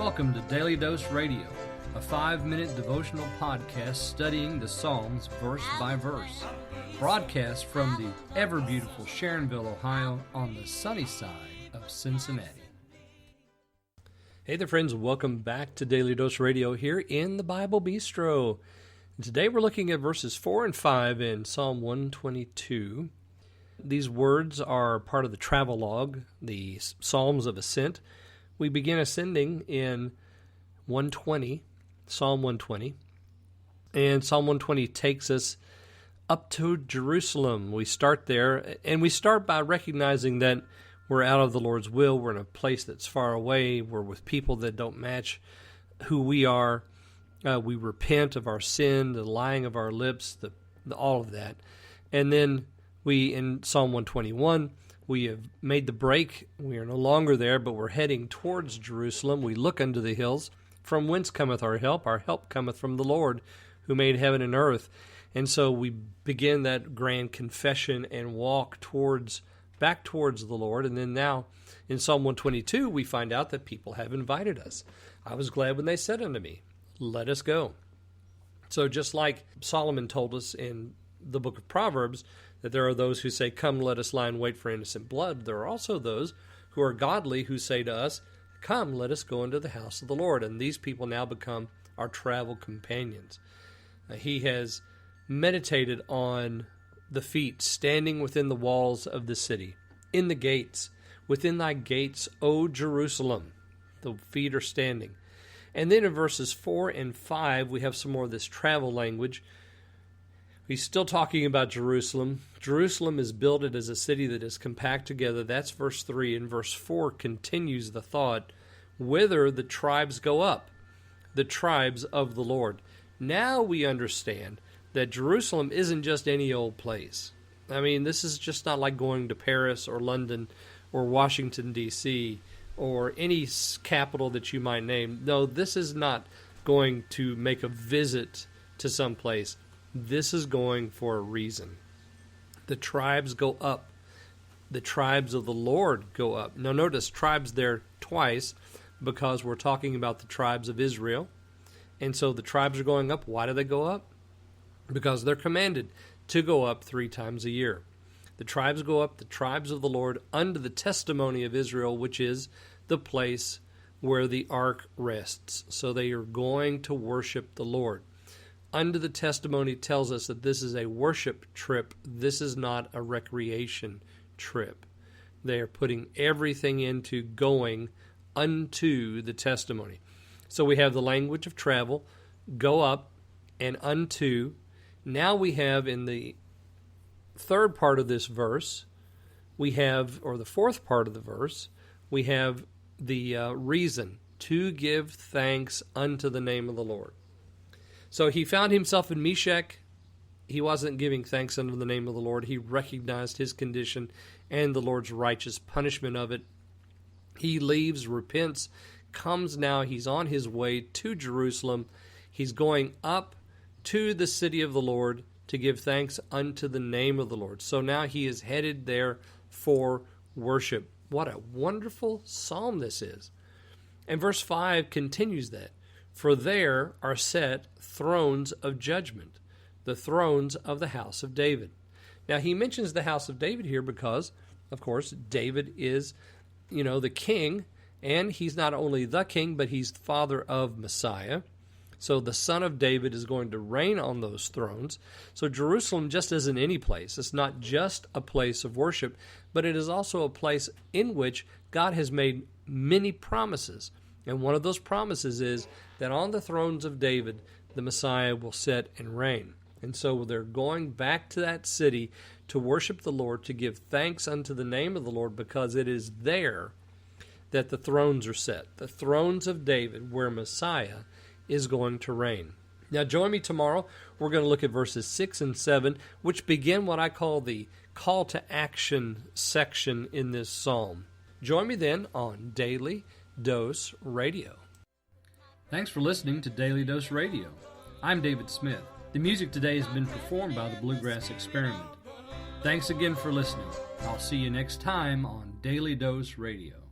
welcome to Daily Dose Radio, a 5-minute devotional podcast studying the Psalms verse by verse, broadcast from the ever-beautiful Sharonville, Ohio, on the sunny side of Cincinnati. Hey there, friends. Welcome back to Daily Dose Radio here in the Bible Bistro. And today we're looking at verses 4 and 5 in Psalm 122. These words are part of the travelogue, the Psalms of Ascent. We begin ascending in 120, Psalm 120, and Psalm 120 takes us up to Jerusalem. We start there, and we start by recognizing that we're out of the Lord's will. We're in a place that's far away. We're with people that don't match who we are. We repent of our sin, the lying of our lips, all of that. And then we, in Psalm 121, we have made the break. We are no longer there, but we're heading towards Jerusalem. We look unto the hills. From whence cometh our help? Our help cometh from the Lord, who made heaven and earth. And so we begin that grand confession and walk back towards the Lord. And then now, in Psalm 122, we find out that people have invited us. I was glad when they said unto me, let us go. So just like Solomon told us in the book of Proverbs, that there are those who say, come, let us lie in wait for innocent blood. There are also those who are godly who say to us, come, let us go into the house of the Lord. And these people now become our travel companions. He has meditated on the feet standing within the walls of the city, in the gates, within thy gates, O Jerusalem. The feet are standing. And then in verses 4 and 5, we have some more of this travel language. He's still talking about Jerusalem. Jerusalem is builded as a city that is compact together. That's verse 3. And verse 4 continues the thought, whither the tribes go up, the tribes of the Lord. Now we understand that Jerusalem isn't just any old place. I mean, this is just not like going to Paris or London or Washington, D.C., or any capital that you might name. No, this is not going to make a visit to some place. This is going for a reason. The tribes go up. The tribes of the Lord go up. Now notice tribes there twice because we're talking about the tribes of Israel. And so the tribes are going up. Why do they go up? Because they're commanded to go up 3 times a year. The tribes go up, the tribes of the Lord, under the testimony of Israel, which is the place where the ark rests. So they are going to worship the Lord. Under the testimony tells us that this is a worship trip. This is not a recreation trip. They are putting everything into going unto the testimony. So we have the language of travel, go up, and unto. Now we have in the third part of this verse, or the fourth part of the verse, we have the reason to give thanks unto the name of the Lord. So he found himself in Meshach. He wasn't giving thanks unto the name of the Lord. He recognized his condition and the Lord's righteous punishment of it. He leaves, repents, comes now. He's on his way to Jerusalem. He's going up to the city of the Lord to give thanks unto the name of the Lord. So now he is headed there for worship. What a wonderful psalm this is. And verse 5 continues that. For there are set thrones of judgment, the thrones of the house of David. Now he mentions the house of David here because, of course, David is, the king, and he's not only the king, but he's the father of Messiah. So the son of David is going to reign on those thrones. So Jerusalem just isn't any place. It's not just a place of worship, but it is also a place in which God has made many promises. And one of those promises is that on the thrones of David, the Messiah will sit and reign. And so they're going back to that city to worship the Lord, to give thanks unto the name of the Lord, because it is there that the thrones are set, the thrones of David, where Messiah is going to reign. Now join me tomorrow. We're going to look at verses 6 and 7, which begin what I call the call to action section in this psalm. Join me then on Daily Dose Radio. Thanks for listening to Daily Dose Radio. I'm David Smith. The music today has been performed by the Bluegrass Experiment. Thanks again for listening. I'll see you next time on Daily Dose Radio.